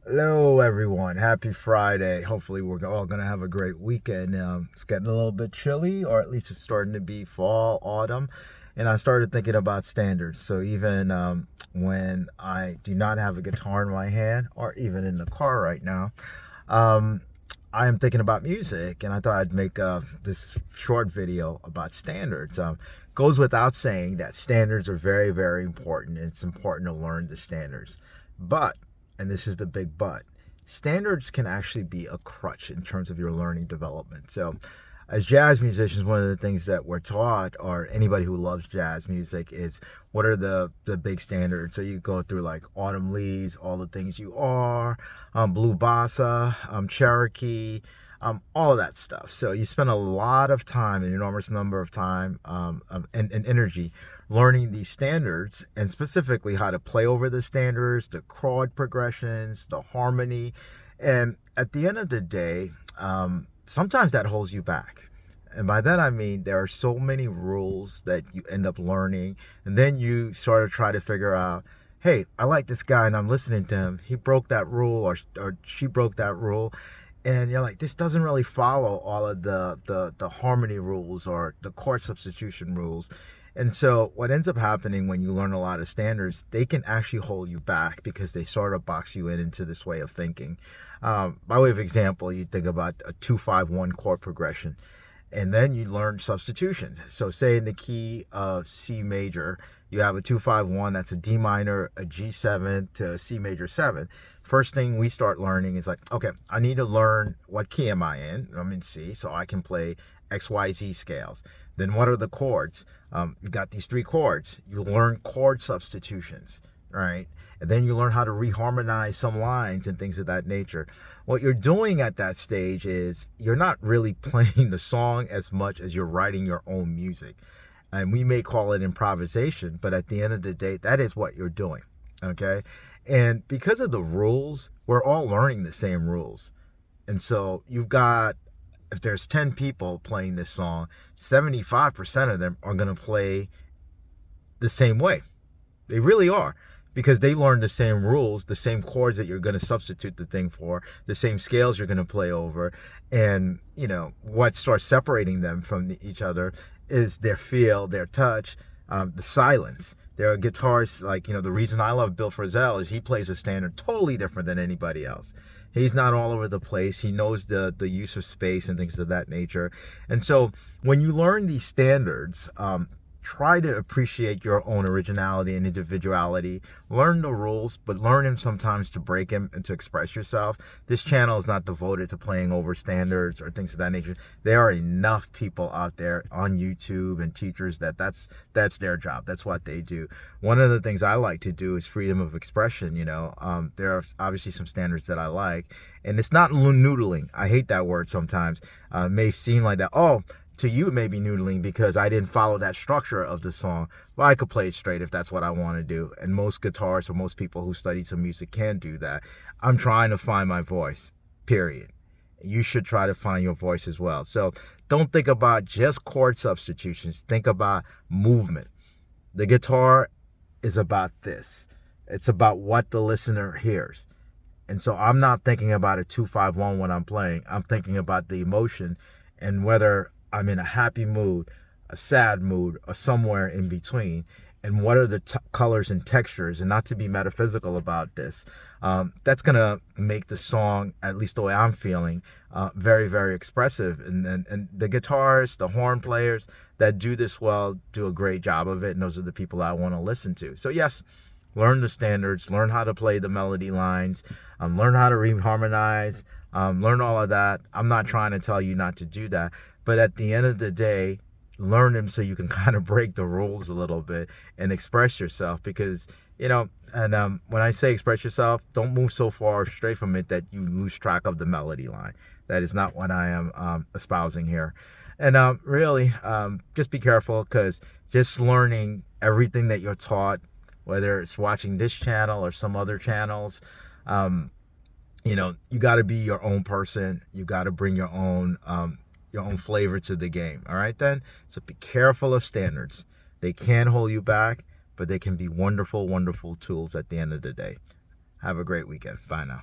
Hello, everyone. Happy Friday. Hopefully, we're all going to have a great weekend. It's getting a little bit chilly, or at least it's starting to be fall, autumn. And I started thinking about standards. So, even when I do not have a guitar in my hand, or even in the car right now, um, I am thinking about music. And I thought I'd make this short video about standards. Goes without saying that standards are very, very important. It's important to learn the standards. But and this is the big but, standards can actually be a crutch in terms of your learning development. So, as jazz musicians, one of the things that we're taught, or anybody who loves jazz music, is what are the big standards. So you go through like Autumn Leaves, All the Things You Are, Blue Bossa, Cherokee, all of that stuff. So you spend a lot of time, an enormous number of time, and energy learning these standards, and specifically how to play over the standards, the chord progressions, the harmony. And at the end of the day, sometimes that holds you back. And by that I mean there are so many rules that you end up learning, and then you sort of try to figure out, hey, I like this guy and I'm listening to him. He broke that rule, or she broke that rule, and you're like, this doesn't really follow all of the harmony rules or the chord substitution rules. And so what ends up happening when you learn a lot of standards, they can actually hold you back because they sort of box you in into this way of thinking. By way of example, you think about a 2-5-1 chord progression, and then you learn substitutions. So say in the key of C major, you have a 2-5-1, that's a D minor, a G7 to a C major 7. First thing we start learning is like, okay, I need to learn what key am I in. I'm in C, so I can play XYZ scales. Then what are the chords? You got these three chords. You learn chord substitutions, right? And then you learn how to reharmonize some lines and things of that nature. What you're doing at that stage is you're not really playing the song as much as you're writing your own music. And we may call it improvisation, but at the end of the day, that is what you're doing. Okay. And because of the rules, we're all learning the same rules. And so you've got, if there's 10 people playing this song, 75% of them are going to play the same way. They really are, because they learn the same rules, the same chords that you're going to substitute the thing for, the same scales you're going to play over. And, what starts separating them from each other is their feel, their touch, the silence. There are guitarists like, the reason I love Bill Frisell is he plays a standard totally different than anybody else. He's not all over the place. He knows the use of space and things of that nature. And so when you learn these standards, try to appreciate your own originality and individuality. Learn the rules, but learn them sometimes to break them and to express yourself. This channel is not devoted to playing over standards or things of that nature. There are enough people out there on YouTube and teachers that's their job. That's what they do. One of the things I like to do is freedom of expression. There are obviously some standards that I like, and it's not noodling. I hate that word sometimes. It may seem like that. Oh, to you it may be noodling because I didn't follow that structure of the song. But I could play it straight if that's what I want to do. And most guitarists or most people who study some music can do that. I'm trying to find my voice, period. You should try to find your voice as well. So don't think about just chord substitutions. Think about movement. The guitar is about this. It's about what the listener hears. And so I'm not thinking about a 2-5-1 when I'm playing. I'm thinking about the emotion and whether I'm in a happy mood, a sad mood, or somewhere in between. And what are the colors and textures? And not to be metaphysical about this, that's going to make the song, at least the way I'm feeling, very, very expressive. And the guitarists, the horn players that do this well do a great job of it. And those are the people I want to listen to. So, yes, learn the standards, learn how to play the melody lines, learn how to reharmonize, learn all of that. I'm not trying to tell you not to do that, but at the end of the day, learn them so you can kind of break the rules a little bit and express yourself. Because, and when I say express yourself, don't move so far straight from it that you lose track of the melody line. That is not what I am espousing here. And really, just be careful, because just learning everything that you're taught, whether it's watching this channel or some other channels, you got to be your own person. You got to bring your own flavor to the game. All right, then. So be careful of standards. They can hold you back, but they can be wonderful, wonderful tools at the end of the day. Have a great weekend. Bye now.